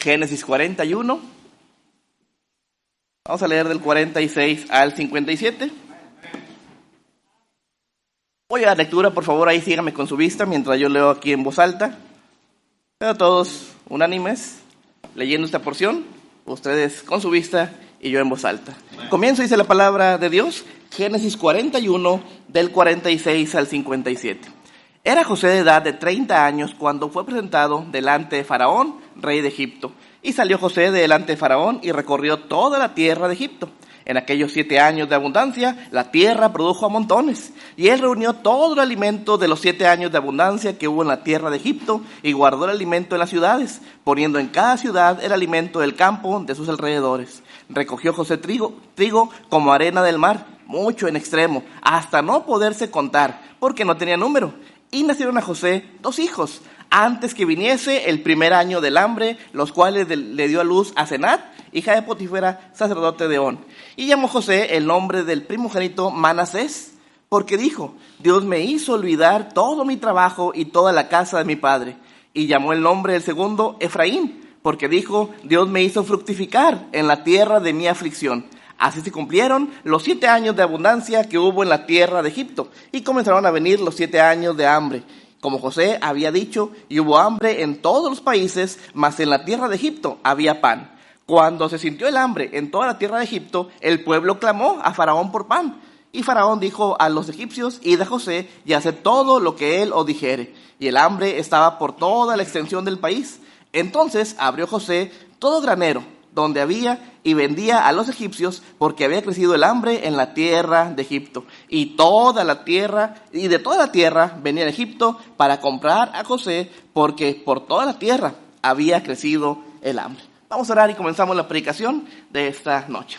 Génesis 41. Vamos a leer del 46 al 57. Voy a la lectura, por favor, ahí síganme con su vista mientras yo leo aquí en voz alta. Pero todos unánimes, leyendo esta porción, ustedes con su vista y yo en voz alta. Comienzo, dice la palabra de Dios, Génesis 41, del 46 al 57. Era José de edad de 30 años cuando fue presentado delante de Faraón, rey de Egipto. Y salió José de delante de Faraón y recorrió toda la tierra de Egipto. En aquellos 7 años de abundancia, la tierra produjo a montones. Y él reunió todo el alimento de los 7 años de abundancia que hubo en la tierra de Egipto y guardó el alimento en las ciudades, poniendo en cada ciudad el alimento del campo de sus alrededores. Recogió José trigo como arena del mar, mucho en extremo, hasta no poderse contar, porque no tenía número. Y nacieron a José 2 hijos, antes que viniese el primer año del hambre, los cuales le dio a luz a Senat, hija de Potifera, sacerdote de On. Y llamó José el nombre del primogénito Manasés, porque dijo, Dios me hizo olvidar todo mi trabajo y toda la casa de mi padre. Y llamó el nombre del segundo Efraín, porque dijo, Dios me hizo fructificar en la tierra de mi aflicción. Así se cumplieron los 7 años de abundancia que hubo en la tierra de Egipto, y comenzaron a venir los 7 años de hambre, como José había dicho, y hubo hambre en todos los países, mas en la tierra de Egipto había pan. Cuando se sintió el hambre en toda la tierra de Egipto, el pueblo clamó a Faraón por pan. Y Faraón dijo a los egipcios, id a José y haced todo lo que él os dijere. Y el hambre estaba por toda la extensión del país. Entonces abrió José todo granero donde había y vendía a los egipcios, porque había crecido el hambre en la tierra de Egipto. Y de toda la tierra venía a Egipto para comprar a José, porque por toda la tierra había crecido el hambre. Vamos a orar y comenzamos la predicación de esta noche.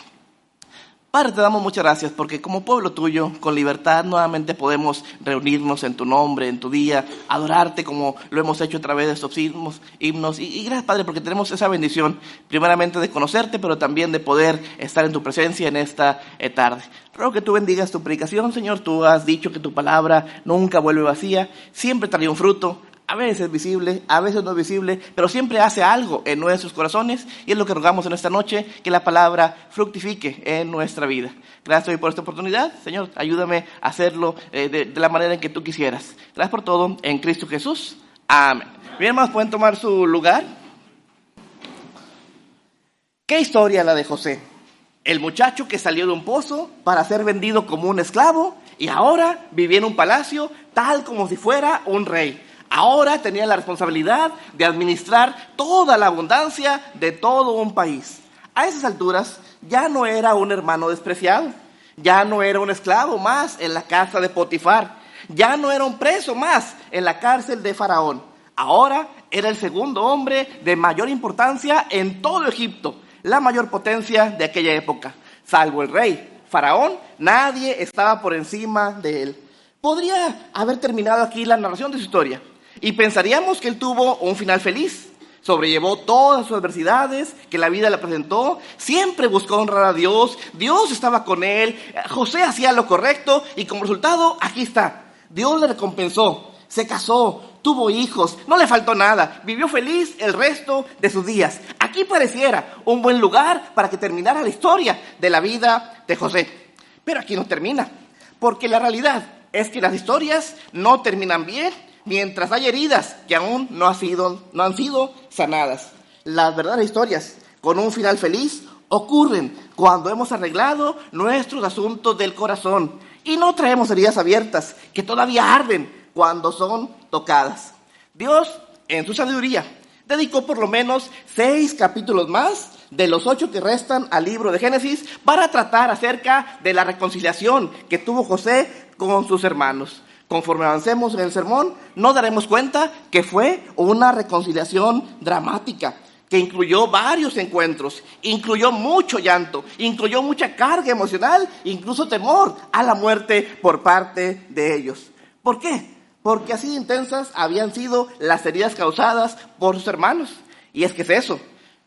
Padre, te damos muchas gracias porque como pueblo tuyo, con libertad, nuevamente podemos reunirnos en tu nombre, en tu día, adorarte como lo hemos hecho a través de estos himnos. Y gracias, Padre, porque tenemos esa bendición, primeramente de conocerte, pero también de poder estar en tu presencia en esta tarde. Ruego que tú bendigas tu predicación, Señor. Tú has dicho que tu palabra nunca vuelve vacía, siempre trae un fruto. A veces es visible, a veces no es visible, pero siempre hace algo en nuestros corazones y es lo que rogamos en esta noche, que la palabra fructifique en nuestra vida. Gracias hoy por esta oportunidad, Señor, ayúdame a hacerlo de la manera en que tú quisieras. Gracias por todo, en Cristo Jesús. Amén. Bien, hermanos, ¿pueden tomar su lugar? ¿Qué historia la de José? El muchacho que salió de un pozo para ser vendido como un esclavo y ahora vivía en un palacio tal como si fuera un rey. Ahora tenía la responsabilidad de administrar toda la abundancia de todo un país. A esas alturas ya no era un hermano despreciado, ya no era un esclavo más en la casa de Potifar, ya no era un preso más en la cárcel de Faraón. Ahora era el segundo hombre de mayor importancia en todo Egipto, la mayor potencia de aquella época. Salvo el rey Faraón, nadie estaba por encima de él. Podría haber terminado aquí la narración de su historia y pensaríamos que él tuvo un final feliz. Sobrellevó todas sus adversidades que la vida le presentó, siempre buscó honrar a Dios, Dios estaba con él, José hacía lo correcto y como resultado, aquí está. Dios le recompensó, se casó, tuvo hijos, no le faltó nada, vivió feliz el resto de sus días. Aquí pareciera un buen lugar para que terminara la historia de la vida de José. Pero aquí no termina, porque la realidad es que las historias no terminan bien mientras hay heridas que aún no han sido sanadas. Las verdaderas historias con un final feliz ocurren cuando hemos arreglado nuestros asuntos del corazón y no traemos heridas abiertas que todavía arden cuando son tocadas. Dios, en su sabiduría, dedicó por lo menos 6 capítulos más de los 8 que restan al libro de Génesis para tratar acerca de la reconciliación que tuvo José con sus hermanos. Conforme avancemos en el sermón, nos daremos cuenta que fue una reconciliación dramática, que incluyó varios encuentros, incluyó mucho llanto, incluyó mucha carga emocional, incluso temor a la muerte por parte de ellos. ¿Por qué? Porque así de intensas habían sido las heridas causadas por sus hermanos. Y es que es eso,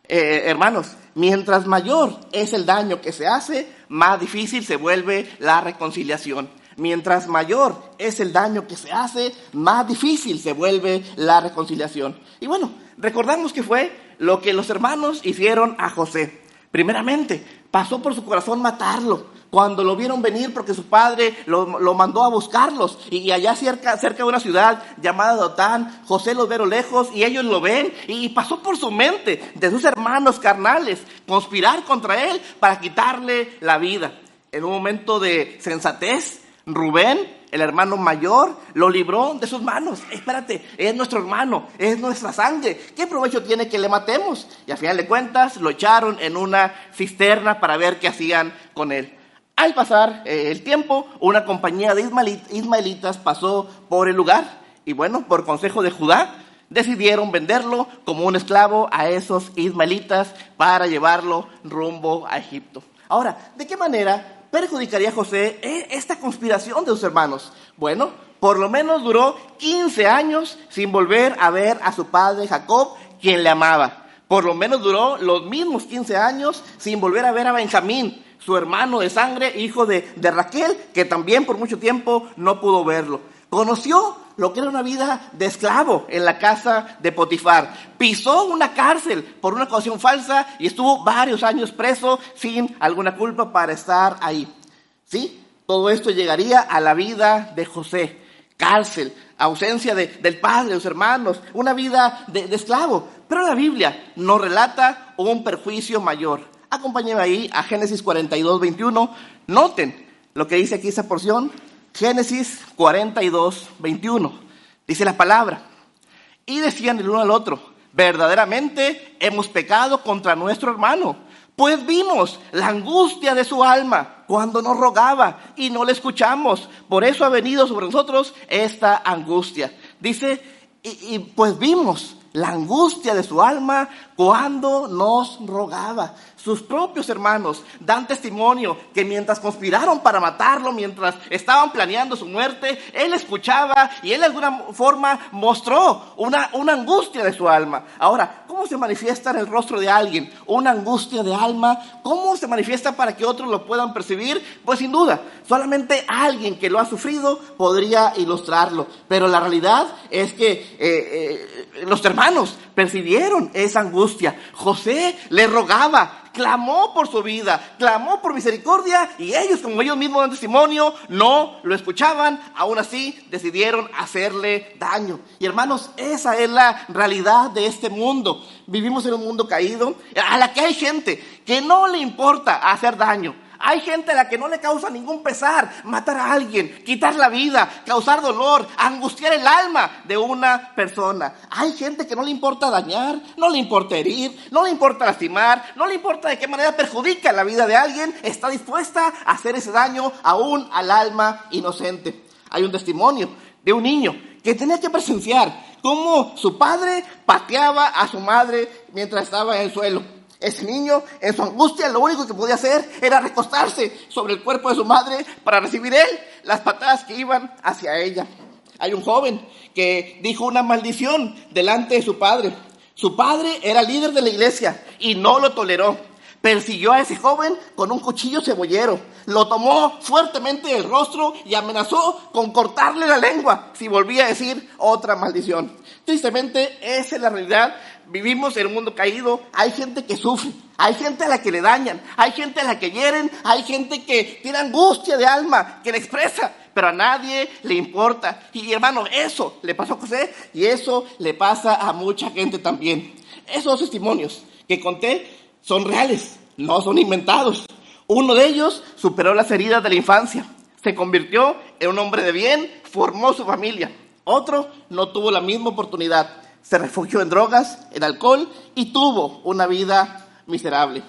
hermanos, mientras mayor es el daño que se hace, más difícil se vuelve la reconciliación. Mientras mayor es el daño que se hace, más difícil se vuelve la reconciliación. Y bueno, recordamos que fue lo que los hermanos hicieron a José. Primeramente, pasó por su corazón matarlo cuando lo vieron venir, porque su padre lo mandó a buscarlos. Y allá cerca de una ciudad llamada Dotán, José los ve a lo lejos y ellos lo ven. Y pasó por su mente, de sus hermanos carnales, conspirar contra él para quitarle la vida. En un momento de sensatez, Rubén, el hermano mayor, lo libró de sus manos. Espérate, es nuestro hermano, es nuestra sangre. ¿Qué provecho tiene que le matemos? Y al final de cuentas lo echaron en una cisterna para ver qué hacían con él. Al pasar el tiempo, una compañía de ismaelitas pasó por el lugar. Y bueno, por consejo de Judá, decidieron venderlo como un esclavo a esos ismaelitas para llevarlo rumbo a Egipto. Ahora, ¿de qué manera perjudicaría a José esta conspiración de sus hermanos? Bueno, por lo menos duró 15 años sin volver a ver a su padre Jacob, quien le amaba. Por lo menos duró los mismos 15 años sin volver a ver a Benjamín, su hermano de sangre, hijo de Raquel, que también por mucho tiempo no pudo verlo. Conoció lo que era una vida de esclavo en la casa de Potifar. Pisó una cárcel por una acusación falsa y estuvo varios años preso sin alguna culpa para estar ahí. ¿Sí? Todo esto llegaría a la vida de José. Cárcel, ausencia del padre, de los hermanos, una vida de esclavo. Pero la Biblia nos relata un perjuicio mayor. Acompáñenme ahí a Génesis 42, 21. Noten lo que dice aquí esa porción. Génesis 42, 21. Dice la palabra: y decían el uno al otro, verdaderamente hemos pecado contra nuestro hermano, pues vimos la angustia de su alma cuando nos rogaba y no le escuchamos. Por eso ha venido sobre nosotros esta angustia. Dice, y pues vimos la angustia de su alma cuando nos rogaba. Sus propios hermanos dan testimonio que mientras conspiraron para matarlo, mientras estaban planeando su muerte, él escuchaba y él de alguna forma mostró una angustia de su alma. Ahora, ¿cómo se manifiesta en el rostro de alguien una angustia de alma? ¿Cómo se manifiesta para que otros lo puedan percibir? Pues sin duda, solamente alguien que lo ha sufrido podría ilustrarlo. Pero la realidad es que los hermanos percibieron esa angustia. José le rogaba, clamó por su vida, clamó por misericordia, y ellos, como ellos mismos dan testimonio, no lo escuchaban. Aún así decidieron hacerle daño. Y hermanos, esa es la realidad de este mundo. Vivimos en un mundo caído a la que hay gente que no le importa hacer daño. Hay gente a la que no le causa ningún pesar matar a alguien, quitar la vida, causar dolor, angustiar el alma de una persona. Hay gente que no le importa dañar, no le importa herir, no le importa lastimar, no le importa de qué manera perjudica la vida de alguien. Está dispuesta a hacer ese daño aún al alma inocente. Hay un testimonio de un niño que tenía que presenciar cómo su padre pateaba a su madre mientras estaba en el suelo. Ese niño, en su angustia, lo único que podía hacer era recostarse sobre el cuerpo de su madre para recibir él las patadas que iban hacia ella. Hay un joven que dijo una maldición delante de su padre. Su padre era líder de la iglesia y no lo toleró. Persiguió a ese joven con un cuchillo cebollero, lo tomó fuertemente del rostro y amenazó con cortarle la lengua si volvía a decir otra maldición. Tristemente, esa es la realidad. Vivimos en un mundo caído. Hay gente que sufre, hay gente a la que le dañan, hay gente a la que hieren, hay gente que tiene angustia de alma, que le expresa, pero a nadie le importa. Y hermano, eso le pasó a José y eso le pasa a mucha gente también. Esos testimonios que conté son reales, no son inventados. Uno de ellos superó las heridas de la infancia, se convirtió en un hombre de bien, formó su familia. Otro no tuvo la misma oportunidad, se refugió en drogas, en alcohol y tuvo una vida miserable.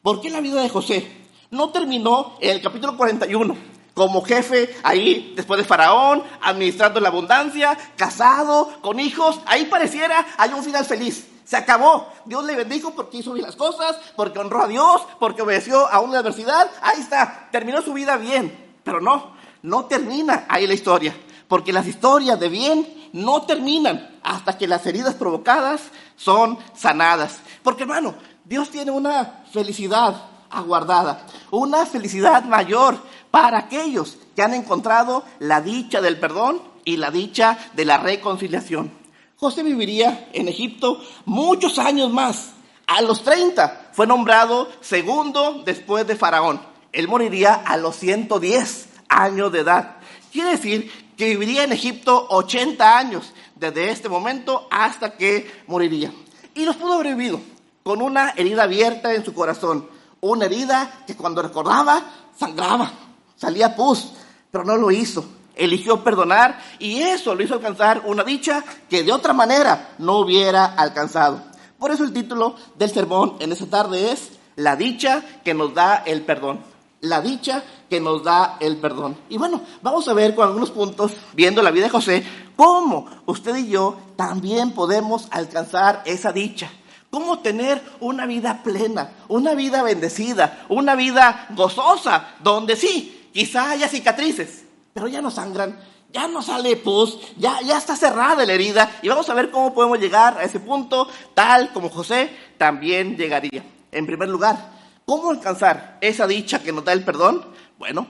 ¿Por qué la vida de José no terminó en el capítulo 41 como jefe ahí después de Faraón, administrando la abundancia, casado, con hijos? Ahí pareciera hay un final feliz. Se acabó. Dios le bendijo porque hizo bien las cosas, porque honró a Dios, porque obedeció a una adversidad. Ahí está, terminó su vida bien. Pero no termina ahí la historia. Porque las historias de bien no terminan hasta que las heridas provocadas son sanadas. Porque hermano, Dios tiene una felicidad aguardada, una felicidad mayor para aquellos que han encontrado la dicha del perdón y la dicha de la reconciliación. José viviría en Egipto muchos años más A los 30 fue nombrado segundo después de Faraón. Él moriría a los 110 años de edad. Quiere decir que viviría en Egipto 80 años, desde este momento hasta que moriría. Y los pudo haber vivido con una herida abierta en su corazón. Una herida que cuando recordaba, sangraba, salía pus, pero no lo hizo. Eligió perdonar y eso lo hizo alcanzar una dicha que de otra manera no hubiera alcanzado. Por eso el título del sermón en esta tarde es La dicha que nos da el perdón. La dicha que nos da el perdón. Y bueno, vamos a ver con algunos puntos, viendo la vida de José, cómo usted y yo también podemos alcanzar esa dicha. Cómo tener una vida plena, una vida bendecida, una vida gozosa, donde sí, quizá haya cicatrices, pero ya no sangran, ya no sale pus, ya está cerrada la herida. Y vamos a ver cómo podemos llegar a ese punto, tal como José también llegaría. En primer lugar, ¿cómo alcanzar esa dicha que nos da el perdón? Bueno,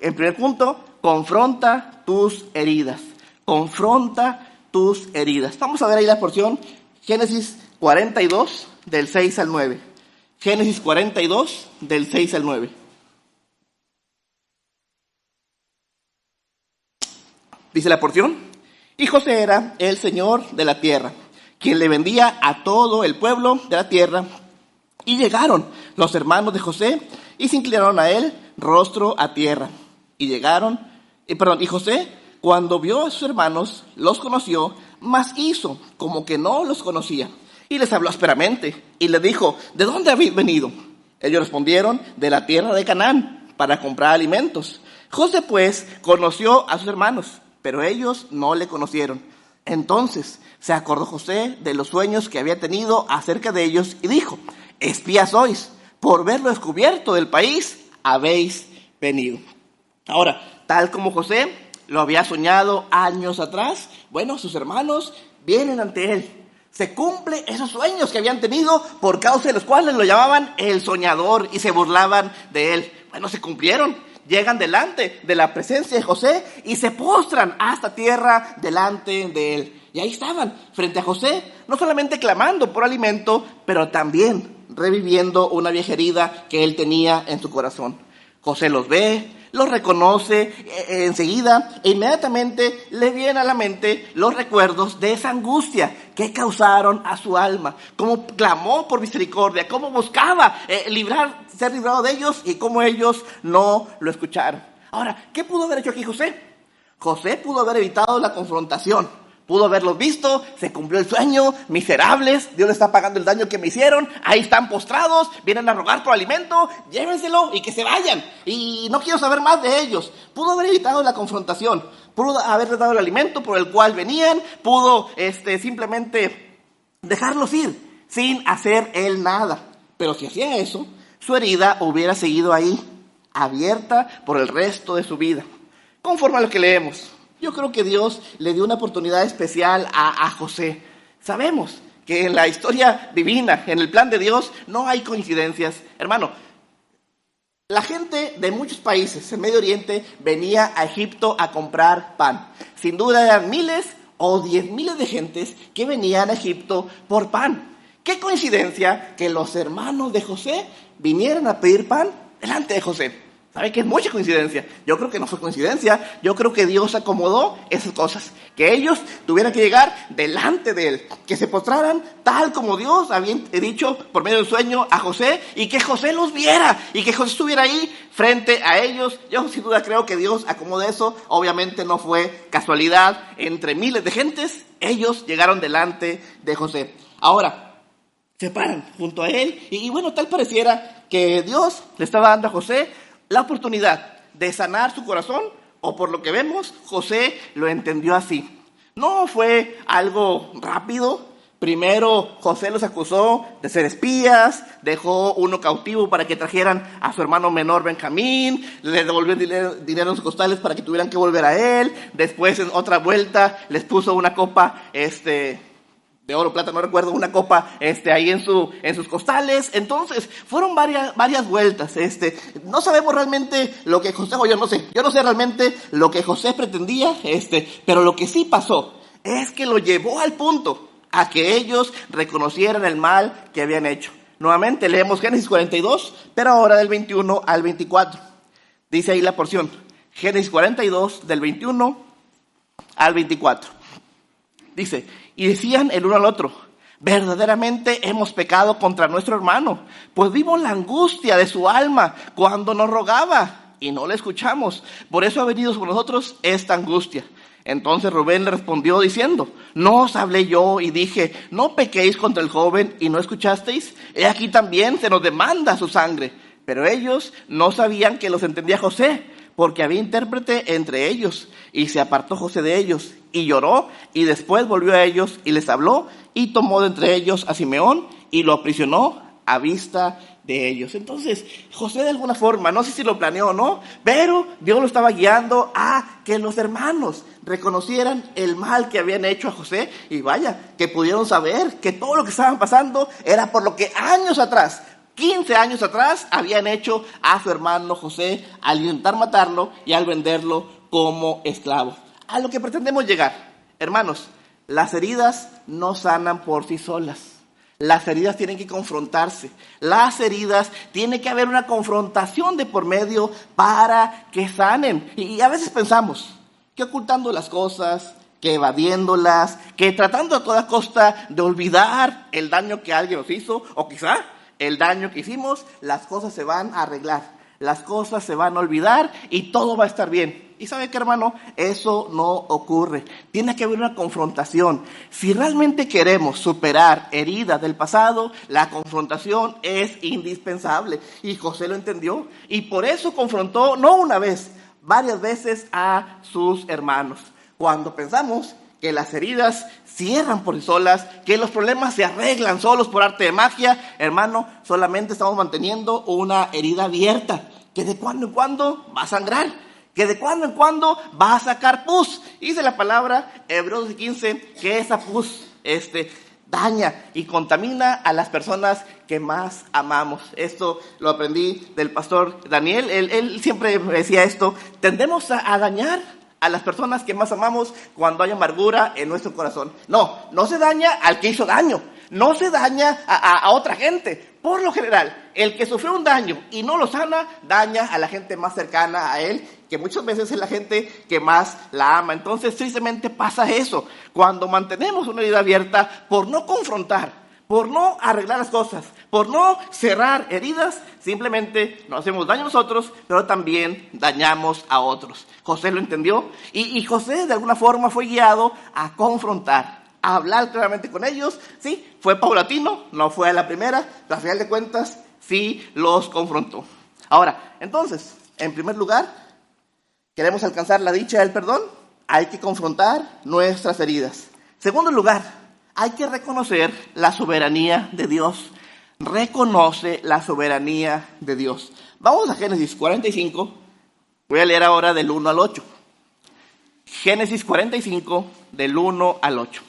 en primer punto, confronta tus heridas. Confronta tus heridas. Vamos a ver ahí la porción, Génesis 42, del 6 al 9. Génesis 42, del 6 al 9. Dice la porción: y José era el señor de la tierra, quien le vendía a todo el pueblo de la tierra. Y llegaron los hermanos de José y se inclinaron a él, rostro a tierra. Y José, cuando vio a sus hermanos, los conoció, mas hizo como que no los conocía. Y les habló ásperamente y les dijo: ¿de dónde habéis venido? Ellos respondieron: de la tierra de Canaán, para comprar alimentos. José pues conoció a sus hermanos, pero ellos no le conocieron. Entonces se acordó José de los sueños que había tenido acerca de ellos y dijo: espías sois, por verlo descubierto del país habéis venido. Ahora, tal como José lo había soñado años atrás, bueno, sus hermanos vienen ante él. Se cumple esos sueños que habían tenido, por causa de los cuales lo llamaban el soñador y se burlaban de él. Bueno, se cumplieron. Llegan delante de la presencia de José y se postran hasta tierra delante de él. Y ahí estaban, frente a José, no solamente clamando por alimento, pero también reviviendo una vieja herida que él tenía en su corazón. José los ve, los reconoce enseguida e inmediatamente le vienen a la mente los recuerdos de esa angustia que causaron a su alma, cómo clamó por misericordia, cómo buscaba ser librado de ellos y cómo ellos no lo escucharon. Ahora, ¿qué pudo haber hecho aquí José? José pudo haber evitado la confrontación. Pudo haberlos visto, se cumplió el sueño, miserables, Dios les está pagando el daño que me hicieron, ahí están postrados, vienen a rogar por alimento, llévenselo y que se vayan, y no quiero saber más de ellos. Pudo haber evitado la confrontación, pudo haberles dado el alimento por el cual venían, pudo simplemente dejarlos ir, sin hacer él nada. Pero si hacía eso, su herida hubiera seguido ahí, abierta por el resto de su vida. Conforme a lo que leemos, yo creo que Dios le dio una oportunidad especial a José. Sabemos que en la historia divina, en el plan de Dios, no hay coincidencias. Hermano, la gente de muchos países en Medio Oriente venía a Egipto a comprar pan. Sin duda eran miles o 10,000 de gentes que venían a Egipto por pan. ¿Qué coincidencia que los hermanos de José vinieran a pedir pan delante de José? ¿Sabe que es mucha coincidencia? Yo creo que no fue coincidencia. Yo creo que Dios acomodó esas cosas. Que ellos tuvieran que llegar delante de él. Que se postraran tal como Dios había dicho por medio del sueño a José. Y que José los viera. Y que José estuviera ahí frente a ellos. Yo sin duda creo que Dios acomodó eso. Obviamente no fue casualidad. Entre miles de gentes, ellos llegaron delante de José. Ahora, se paran junto a él. Y bueno, tal pareciera que Dios le estaba dando a José la oportunidad de sanar su corazón, o por lo que vemos, José lo entendió así. No fue algo rápido. Primero José los acusó de ser espías, dejó uno cautivo para que trajeran a su hermano menor Benjamín, le devolvió dinero en sus costales para que tuvieran que volver a él. Después en otra vuelta les puso una copa de oro, plata, no recuerdo, una copa ahí en sus costales. Entonces, fueron varias vueltas. No sabemos realmente lo que José, yo no sé realmente lo que José pretendía, pero lo que sí pasó es que lo llevó al punto a que ellos reconocieran el mal que habían hecho. Nuevamente leemos Génesis 42, pero ahora del 21 al 24. Dice ahí la porción, Génesis 42, del 21 al 24. Dice, y decían el uno al otro, verdaderamente hemos pecado contra nuestro hermano, pues vimos la angustia de su alma cuando nos rogaba y no le escuchamos. Por eso ha venido sobre nosotros esta angustia. Entonces Rubén le respondió diciendo, no os hablé yo y dije, no pequéis contra el joven y no escuchasteis. He aquí también se nos demanda su sangre. Pero ellos no sabían que los entendía José, porque había intérprete entre ellos. Y se apartó José de ellos y lloró, y después volvió a ellos y les habló, y tomó de entre ellos a Simeón y lo aprisionó a vista de ellos. Entonces, José de alguna forma, no sé si lo planeó o no, pero Dios lo estaba guiando a que los hermanos reconocieran el mal que habían hecho a José, y vaya, que pudieron saber que todo lo que estaban pasando era por lo que años atrás, 15 años atrás, habían hecho a su hermano José al intentar matarlo y al venderlo como esclavo. A lo que pretendemos llegar, hermanos, las heridas no sanan por sí solas. Las heridas tienen que confrontarse. Las heridas, tiene que haber una confrontación de por medio para que sanen. Y a veces pensamos que ocultando las cosas, que evadiéndolas, que tratando a toda costa de olvidar el daño que alguien nos hizo, o quizá el daño que hicimos, las cosas se van a arreglar, las cosas se van a olvidar y todo va a estar bien. ¿Y sabe qué, hermano? Eso no ocurre. Tiene que haber una confrontación. Si realmente queremos superar heridas del pasado, la confrontación es indispensable. Y José lo entendió. Y por eso confrontó, no una vez, varias veces a sus hermanos. Cuando pensamos que las heridas cierran por sí solas, que los problemas se arreglan solos por arte de magia, hermano, solamente estamos manteniendo una herida abierta, que de cuando en cuando va a sangrar, que de cuando en cuando va a sacar pus. Dice la palabra, Hebreos 15, que esa pus daña y contamina a las personas que más amamos. Esto lo aprendí del pastor Daniel, él siempre decía esto, tendemos a dañar a las personas que más amamos cuando hay amargura en nuestro corazón. No se daña al que hizo daño, no se daña a otra gente. Por lo general, el que sufrió un daño y no lo sana, daña a la gente más cercana a él, que muchas veces es la gente que más la ama. Entonces, tristemente pasa eso. Cuando mantenemos una herida abierta por no confrontar, por no arreglar las cosas, por no cerrar heridas, simplemente nos hacemos daño a nosotros, pero también dañamos a otros. José lo entendió y José de alguna forma fue guiado a confrontar, a hablar claramente con ellos. Sí, fue paulatino, no fue a la primera, pero al final de cuentas sí los confrontó. Ahora, entonces, en primer lugar, queremos alcanzar la dicha del perdón, hay que confrontar nuestras heridas. Segundo lugar, hay que reconocer la soberanía de Dios. Reconoce la soberanía de Dios. Vamos a Génesis 45. Voy a leer ahora del 1 al 8. Génesis 45, del 1 al 8.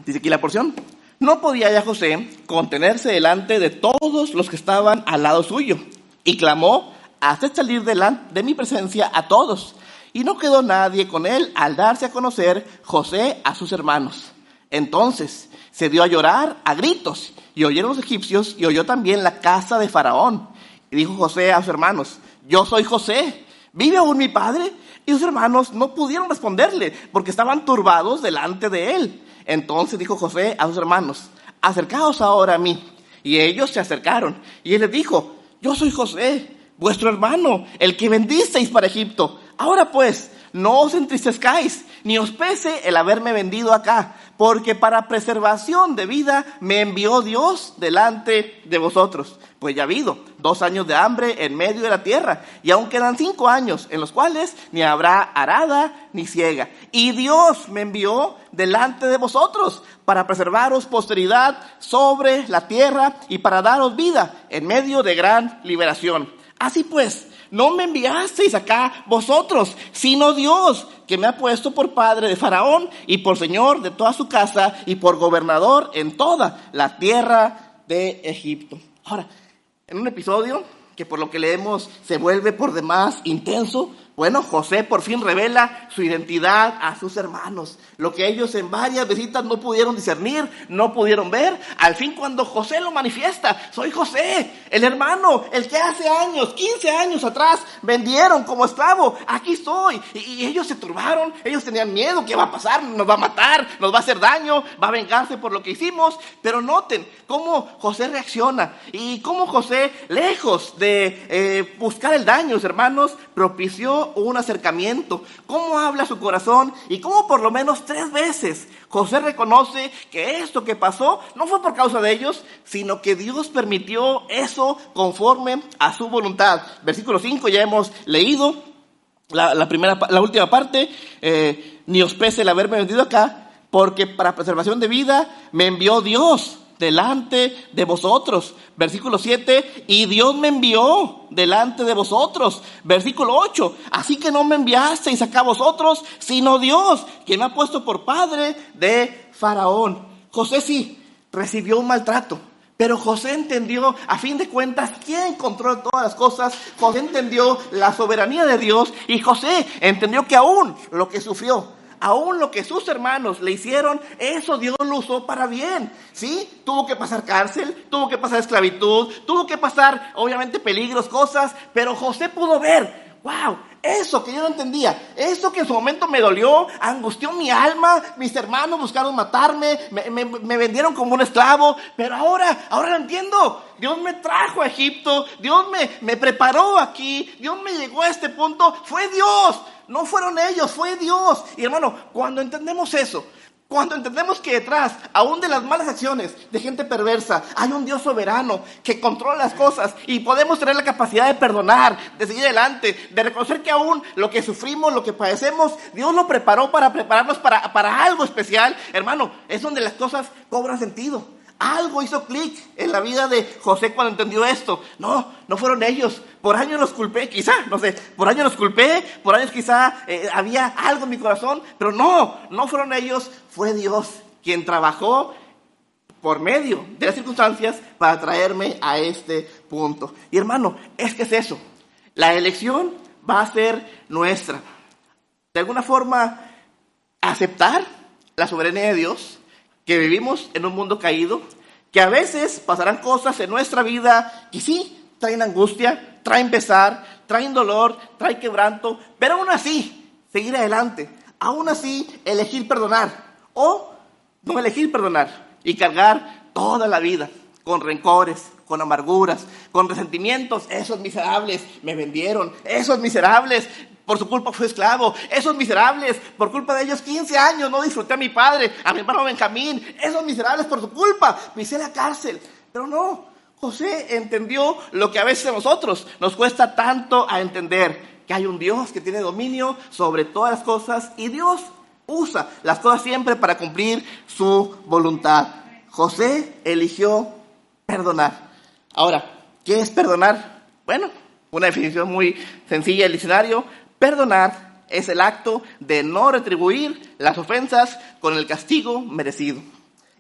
Dice aquí la porción. No podía ya José contenerse delante de todos los que estaban al lado suyo. Y clamó, haced salir de mi presencia a todos. Y no quedó nadie con él al darse a conocer José a sus hermanos. Entonces se dio a llorar a gritos, y oyeron los egipcios, y oyó también la casa de Faraón. Y dijo José a sus hermanos, yo soy José, ¿vive aún mi padre? Y sus hermanos no pudieron responderle, porque estaban turbados delante de él. Entonces dijo José a sus hermanos, acercaos ahora a mí. Y ellos se acercaron, y él les dijo, yo soy José, vuestro hermano, el que vendisteis para Egipto. Ahora pues, no os entristezcáis, ni os pese el haberme vendido acá, porque para preservación de vida me envió Dios delante de vosotros. Pues ya ha habido 2 años de hambre en medio de la tierra, y aún quedan 5 años en los cuales ni habrá arada ni siega. Y Dios me envió delante de vosotros para preservaros posteridad sobre la tierra y para daros vida en medio de gran liberación. Así pues, no me enviasteis acá vosotros, sino Dios, que me ha puesto por padre de Faraón y por señor de toda su casa y por gobernador en toda la tierra de Egipto. Ahora, en un episodio que por lo que leemos se vuelve por demás intenso, Bueno, José por fin revela su identidad a sus hermanos. Lo que ellos en varias visitas no pudieron discernir, no pudieron ver. Al fin cuando José lo manifiesta, soy José, el hermano, el que hace años, 15 años atrás, vendieron como esclavo. Aquí estoy. Y ellos se turbaron, ellos tenían miedo. ¿Qué va a pasar? Nos va a matar, nos va a hacer daño, va a vengarse por lo que hicimos. Pero noten cómo José reacciona y cómo José, lejos de buscar el daño, hermanos, propició un acercamiento. Cómo habla su corazón y cómo por lo menos 3 veces José reconoce que esto que pasó no fue por causa de ellos, sino que Dios permitió eso conforme a su voluntad. Versículo 5 ya hemos leído la última parte. Ni os pese el haberme vendido acá, porque para preservación de vida me envió Dios delante de vosotros. Versículo 7, y Dios me envió delante de vosotros. Versículo 8, así que no me enviasteis acá a vosotros, sino Dios, quien me ha puesto por padre de Faraón. José sí recibió un maltrato, pero José entendió, a fin de cuentas, quién controla todas las cosas. José entendió la soberanía de Dios y José entendió que aún lo que sufrió, aún lo que sus hermanos le hicieron, eso Dios lo usó para bien, ¿sí? Tuvo que pasar cárcel, tuvo que pasar esclavitud, tuvo que pasar, obviamente, peligros, cosas, pero José pudo ver, wow, eso que yo no entendía, eso que en su momento me dolió, angustió mi alma, mis hermanos buscaron matarme, me vendieron como un esclavo, pero ahora lo entiendo. Dios me trajo a Egipto, Dios me preparó aquí, Dios me llegó a este punto, fue Dios. No fueron ellos, fue Dios. Y hermano, cuando entendemos eso, cuando entendemos que detrás, aún de las malas acciones de gente perversa, hay un Dios soberano que controla las cosas y podemos tener la capacidad de perdonar, de seguir adelante, de reconocer que aún lo que sufrimos, lo que padecemos, Dios lo preparó para prepararnos para algo especial. Hermano, es donde las cosas cobran sentido. Algo hizo clic en la vida de José cuando entendió esto. No fueron ellos. Por años los culpé, quizá, no sé. Por años los culpé, por años quizá había algo en mi corazón. Pero no fueron ellos. Fue Dios quien trabajó por medio de las circunstancias para traerme a este punto. Y hermano, es que es eso. La elección va a ser nuestra. De alguna forma, aceptar la soberanía de Dios, que vivimos en un mundo caído, que a veces pasarán cosas en nuestra vida que sí traen angustia, traen pesar, traen dolor, traen quebranto, pero aún así seguir adelante, aún así elegir perdonar o no elegir perdonar y cargar toda la vida con rencores, con amarguras, con resentimientos. Esos miserables me vendieron, esos miserables por su culpa fue esclavo, esos miserables, por culpa de ellos 15 años no disfruté a mi padre, a mi hermano Benjamín, esos miserables por su culpa pisé la cárcel. Pero no, José entendió lo que a veces a nosotros nos cuesta tanto a entender, que hay un Dios que tiene dominio sobre todas las cosas y Dios usa las cosas siempre para cumplir su voluntad. José eligió perdonar. Ahora, ¿qué es perdonar? Bueno, una definición muy sencilla del diccionario. Perdonar es el acto de no retribuir las ofensas con el castigo merecido.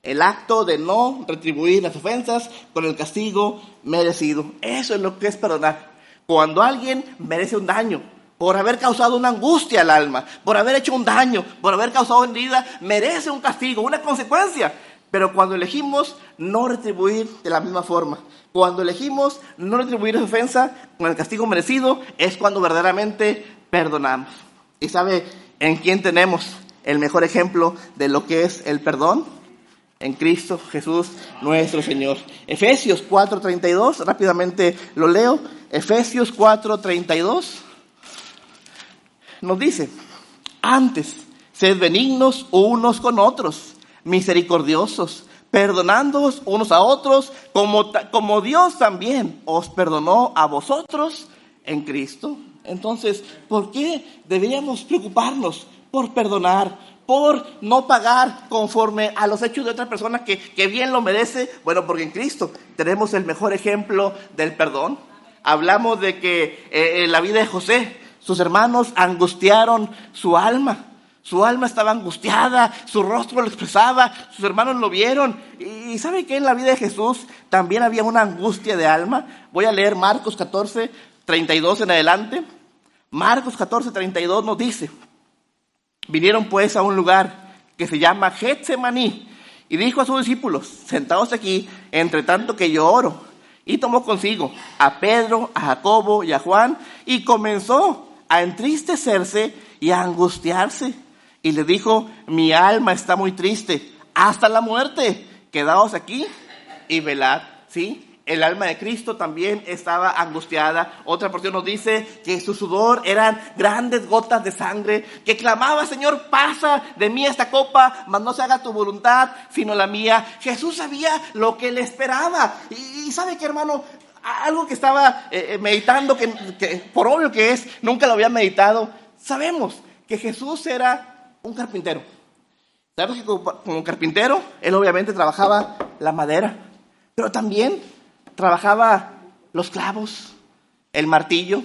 El acto de no retribuir las ofensas con el castigo merecido. Eso es lo que es perdonar. Cuando alguien merece un daño, por haber causado una angustia al alma, por haber hecho un daño, por haber causado herida, merece un castigo, una consecuencia. Pero cuando elegimos no retribuir de la misma forma, cuando elegimos no retribuir esa ofensa con el castigo merecido, es cuando verdaderamente perdonamos. ¿Y sabe en quién tenemos el mejor ejemplo de lo que es el perdón? En Cristo Jesús nuestro Señor. Efesios 4:32, rápidamente lo leo. Efesios 4:32 nos dice: antes, sed benignos unos con otros, misericordiosos, perdonándoos unos a otros, como Dios también os perdonó a vosotros en Cristo. Entonces, ¿por qué deberíamos preocuparnos por perdonar, por no pagar conforme a los hechos de otra persona que bien lo merece? Bueno, porque en Cristo tenemos el mejor ejemplo del perdón. Hablamos de que en la vida de José, sus hermanos angustiaron su alma. Su alma estaba angustiada, su rostro lo expresaba, sus hermanos lo vieron. Y ¿sabe qué? En la vida de Jesús también había una angustia de alma. Voy a leer Marcos 14:32 en adelante. Marcos 14:32 nos dice: vinieron pues a un lugar que se llama Getsemaní, y dijo a sus discípulos: sentaos aquí, entre tanto que yo oro. Y tomó consigo a Pedro, a Jacobo y a Juan, y comenzó a entristecerse y a angustiarse. Y le dijo: mi alma está muy triste, hasta la muerte. Quedaos aquí y velad. ¿Sí? El alma de Cristo también estaba angustiada. Otra porción nos dice que su sudor eran grandes gotas de sangre, que clamaba: Señor, pasa de mí esta copa, mas no se haga tu voluntad, sino la mía. Jesús sabía lo que le esperaba. Y ¿sabe qué, hermano? Algo que estaba meditando, que por obvio que es, nunca lo había meditado. Sabemos que Jesús era un carpintero. Sabemos que como carpintero, él obviamente trabajaba la madera, pero también trabajaba los clavos, el martillo.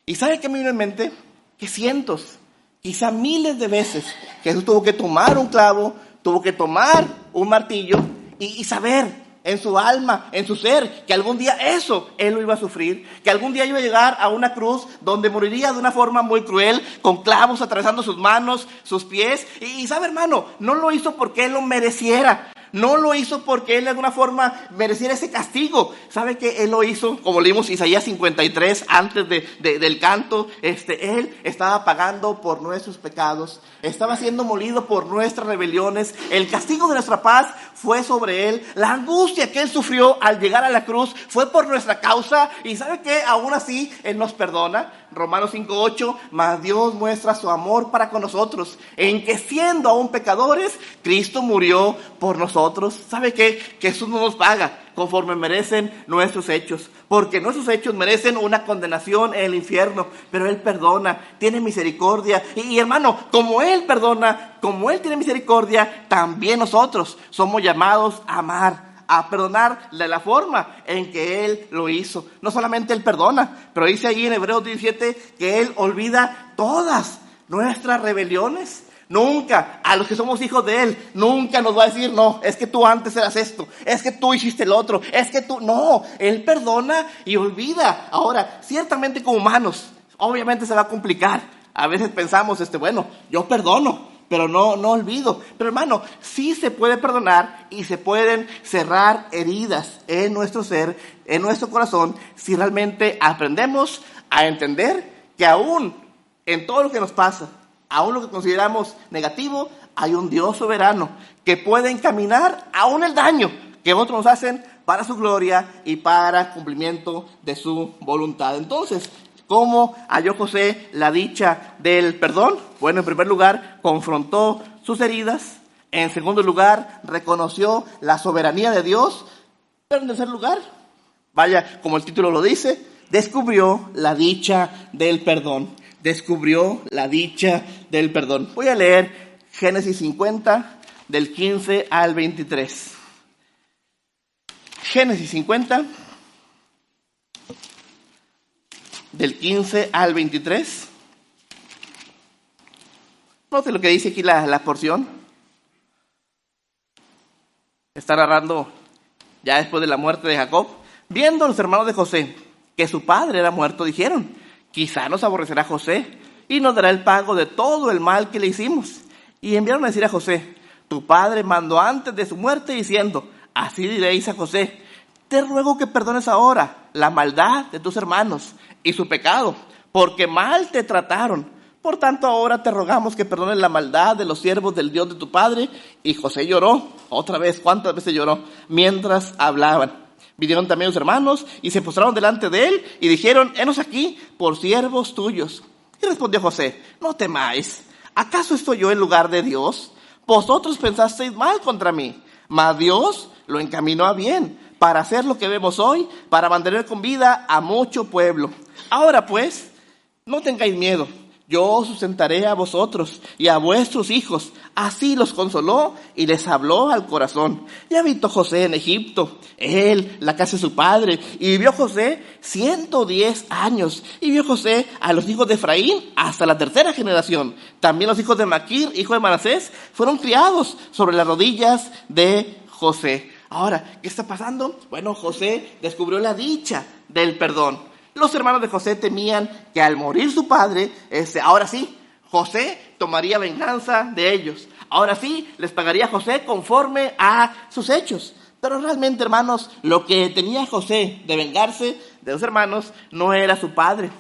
¿Y sabe qué me vino en mente? Que cientos, quizá miles de veces Jesús tuvo que tomar un clavo, tuvo que tomar un martillo y saber en su alma, en su ser, que algún día eso él lo iba a sufrir, que algún día iba a llegar a una cruz donde moriría de una forma muy cruel, con clavos atravesando sus manos, sus pies. Y sabe, hermano, no lo hizo porque él lo mereciera. No lo hizo porque él de alguna forma mereciera ese castigo. ¿Sabe que él lo hizo? Como leímos Isaías 53 antes del canto, él estaba pagando por nuestros pecados, estaba siendo molido por nuestras rebeliones. El castigo de nuestra paz fue sobre él. La angustia que él sufrió al llegar a la cruz fue por nuestra causa. Y ¿sabe qué? Aún así él nos perdona. Romanos 5:8, mas Dios muestra su amor para con nosotros, en que siendo aún pecadores, Cristo murió por nosotros. ¿Sabe qué? Que Jesús no nos paga conforme merecen nuestros hechos, porque nuestros hechos merecen una condenación en el infierno, pero Él perdona, tiene misericordia. Y hermano, como Él perdona, como Él tiene misericordia, también nosotros somos llamados a amar, a perdonar de la forma en que Él lo hizo. No solamente Él perdona, pero dice allí en Hebreos 17 que Él olvida todas nuestras rebeliones. Nunca, a los que somos hijos de Él, nunca nos va a decir: no, es que tú antes eras esto, es que tú hiciste el otro, es que tú... No, Él perdona y olvida. Ahora, ciertamente como humanos, obviamente se va a complicar. A veces pensamos, bueno, yo perdono, pero no olvido. Pero hermano, sí se puede perdonar y se pueden cerrar heridas en nuestro ser, en nuestro corazón, si realmente aprendemos a entender que aún en todo lo que nos pasa, aún lo que consideramos negativo, hay un Dios soberano que puede encaminar aún el daño que otros nos hacen para su gloria y para cumplimiento de su voluntad. Entonces, ¿cómo halló José la dicha del perdón? Bueno, en primer lugar, confrontó sus heridas. En segundo lugar, reconoció la soberanía de Dios. Pero en tercer lugar, vaya, como el título lo dice, descubrió la dicha del perdón. Descubrió la dicha del perdón. Voy a leer Génesis 50, del 15 al 23. Génesis 50, del 15 al 23. Note lo que dice aquí la porción. Está narrando ya después de la muerte de Jacob. Viendo los hermanos de José que su padre era muerto, dijeron: quizá nos aborrecerá José y nos dará el pago de todo el mal que le hicimos. Y enviaron a decir a José: tu padre mandó antes de su muerte diciendo: así diréis a José, te ruego que perdones ahora la maldad de tus hermanos y su pecado, porque mal te trataron. Por tanto, ahora te rogamos que perdones la maldad de los siervos del Dios de tu padre. Y José lloró, otra vez, ¿cuántas veces lloró? Mientras hablaban. Vinieron también los hermanos y se postraron delante de él y dijeron: henos aquí por siervos tuyos. Y respondió José: no temáis, ¿acaso estoy yo en lugar de Dios? Vosotros pensasteis mal contra mí, mas Dios lo encaminó a bien, para hacer lo que vemos hoy, para mantener con vida a mucho pueblo. Ahora pues, no tengáis miedo. Yo os sustentaré a vosotros y a vuestros hijos. Así los consoló y les habló al corazón. Y habitó José en Egipto, él, la casa de su padre. Y vivió José 110 años. Y vio José a los hijos de Efraín hasta la tercera generación. También los hijos de Maquir, hijo de Manasés, fueron criados sobre las rodillas de José. Ahora, ¿qué está pasando? Bueno, José descubrió la dicha del perdón. Los hermanos de José temían que al morir su padre, ahora sí, José tomaría venganza de ellos. Ahora sí, les pagaría a José conforme a sus hechos. Pero realmente, hermanos, lo que tenía José de vengarse de los hermanos no era su padre,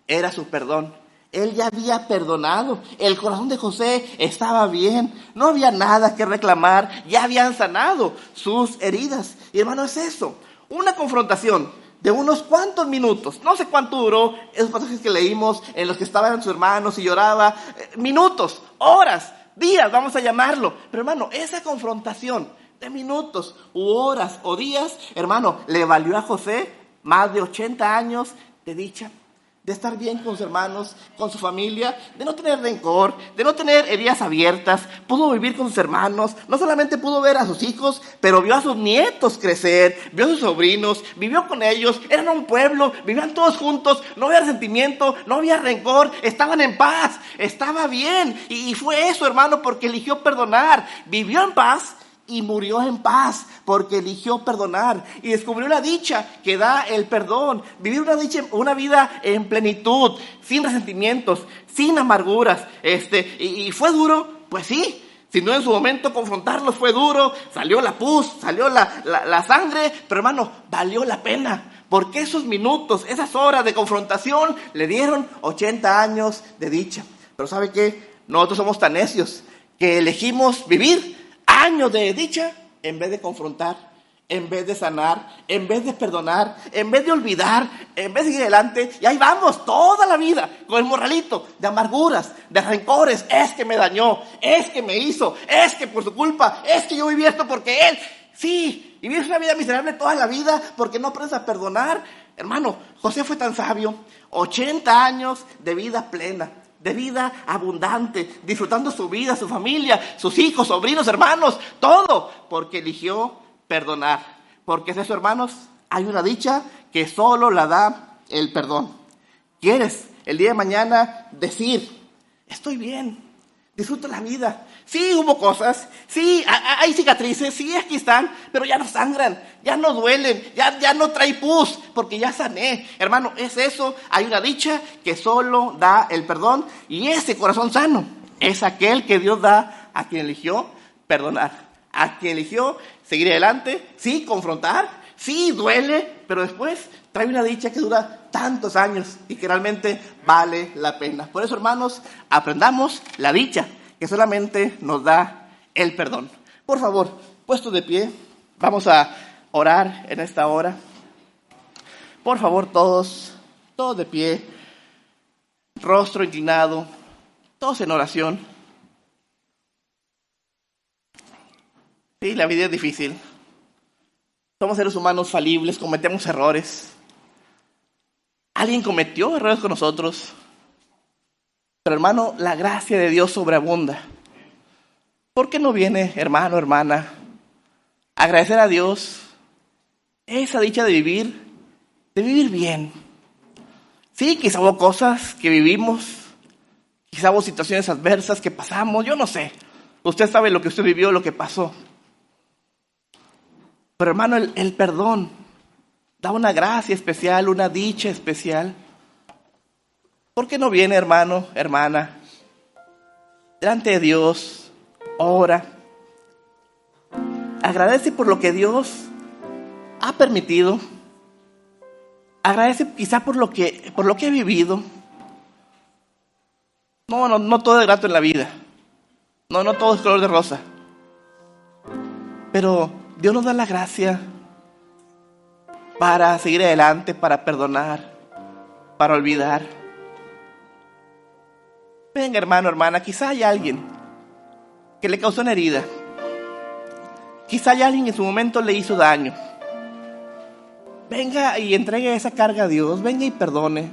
era su perdón. Él ya había perdonado. El corazón de José estaba bien. No había nada que reclamar. Ya habían sanado sus heridas. Y hermano, es eso. Una confrontación de unos cuantos minutos. No sé cuánto duró esos pasajes que leímos en los que estaban sus hermanos y lloraba. Minutos, horas, días, vamos a llamarlo. Pero hermano, esa confrontación de minutos u horas o días, hermano, le valió a José más de 80 años de dicha, de estar bien con sus hermanos, con su familia, de no tener rencor, de no tener heridas abiertas. Pudo vivir con sus hermanos, no solamente pudo ver a sus hijos, pero vio a sus nietos crecer, vio a sus sobrinos, vivió con ellos, eran un pueblo, vivían todos juntos, no había resentimiento, no había rencor, estaban en paz, estaba bien. Y fue eso, hermano, porque eligió perdonar, vivió en paz y murió en paz porque eligió perdonar y descubrió la dicha que da el perdón. Vivir una vida en plenitud, sin resentimientos, sin amarguras. Y fue duro, pues sí. Si no en su momento confrontarlos fue duro, salió la pus, salió la sangre, pero hermano, valió la pena. Porque esos minutos, esas horas de confrontación le dieron 80 años de dicha. Pero ¿sabe qué? Nosotros somos tan necios que elegimos vivir años de dicha en vez de confrontar, en vez de sanar, en vez de perdonar, en vez de olvidar, en vez de seguir adelante. Y ahí vamos toda la vida con el morralito de amarguras, de rencores. Es que me dañó, es que me hizo, es que por su culpa, es que yo viví esto porque él. Sí, y vives una vida miserable toda la vida porque no aprendes a perdonar. Hermano, José fue tan sabio, 80 años de vida plena, de vida abundante, disfrutando su vida, su familia, sus hijos, sobrinos, hermanos, todo, porque eligió perdonar. Porque es eso, hermanos, hay una dicha que solo la da el perdón. ¿Quieres el día de mañana decir, estoy bien, disfruto la vida? Sí, hubo cosas, sí, hay cicatrices, sí, aquí están, pero ya no sangran, ya no duelen, ya no trae pus, porque ya sané. Hermano, es eso, hay una dicha que solo da el perdón, y ese corazón sano es aquel que Dios da a quien eligió perdonar, a quien eligió seguir adelante, sí, confrontar, sí, duele, pero después trae una dicha que dura tantos años y que realmente vale la pena. Por eso, hermanos, aprendamos la dicha que solamente nos da el perdón. Por favor, puestos de pie, vamos a orar en esta hora. Por favor, todos de pie, rostro inclinado, todos en oración. Sí, la vida es difícil. Somos seres humanos falibles, cometemos errores. Alguien cometió errores con nosotros. Pero hermano, la gracia de Dios sobreabunda. ¿Por qué no viene, hermano, hermana, a agradecer a Dios esa dicha de vivir bien? Sí, quizá hubo cosas que vivimos, quizá hubo situaciones adversas que pasamos, yo no sé. Usted sabe lo que usted vivió, lo que pasó. Pero hermano, el perdón da una gracia especial, una dicha especial. ¿Por qué no viene, hermano, hermana, delante de Dios, ora, agradece por lo que Dios ha permitido, agradece quizá por lo que he vivido? No todo es grato en la vida, no todo es color de rosa, pero Dios nos da la gracia para seguir adelante, para perdonar, para olvidar. Venga, hermano, hermana, quizá hay alguien que le causó una herida. Quizá hay alguien que en su momento le hizo daño. Venga y entregue esa carga a Dios. Venga y perdone.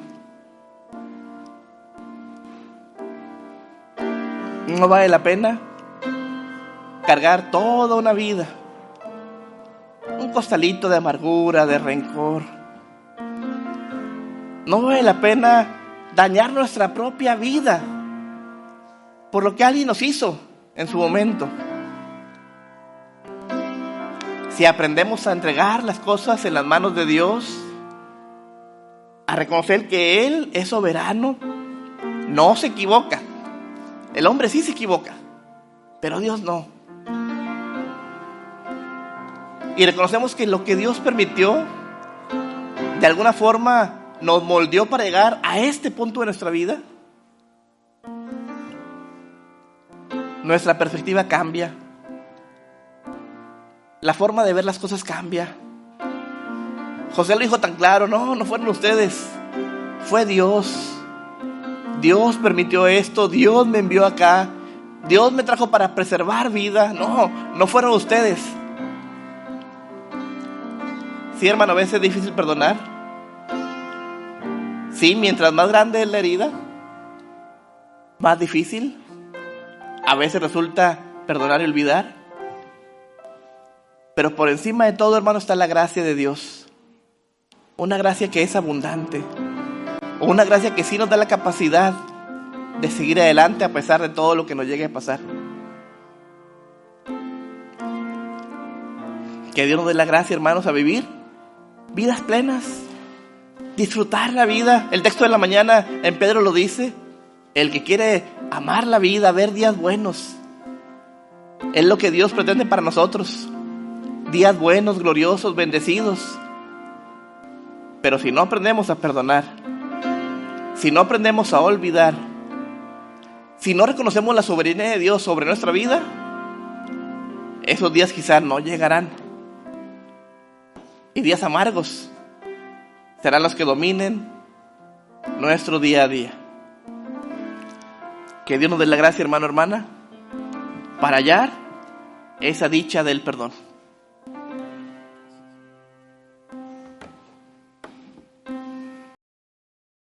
No vale la pena cargar toda una vida, un costalito de amargura, de rencor. No vale la pena dañar nuestra propia vida por lo que alguien nos hizo en su momento. Si aprendemos a entregar las cosas en las manos de Dios, a reconocer que Él es soberano, no se equivoca. El hombre sí se equivoca, pero Dios no. Y reconocemos que lo que Dios permitió, de alguna forma nos moldeó para llegar a este punto de nuestra vida. Nuestra perspectiva cambia. La forma de ver las cosas cambia. José lo dijo tan claro: no fueron ustedes, fue Dios. Dios permitió esto, Dios me envió acá, Dios me trajo para preservar vida. No fueron ustedes. Sí, hermano, a veces es difícil perdonar. Sí, mientras más grande es la herida, más difícil a veces resulta perdonar y olvidar. Pero por encima de todo, hermano, está la gracia de Dios. Una gracia que es abundante. Una gracia que sí nos da la capacidad de seguir adelante a pesar de todo lo que nos llegue a pasar. Que Dios nos dé la gracia, hermanos, a vivir vidas plenas, disfrutar la vida. El texto de la mañana en Pedro lo dice: el que quiere amar la vida, ver días buenos, es lo que Dios pretende para nosotros. Días buenos, gloriosos, bendecidos. Pero si no aprendemos a perdonar, si no aprendemos a olvidar, si no reconocemos la soberanía de Dios sobre nuestra vida, esos días quizás no llegarán. Y días amargos serán los que dominen nuestro día a día. Que Dios nos dé la gracia, hermano, hermana, para hallar esa dicha del perdón.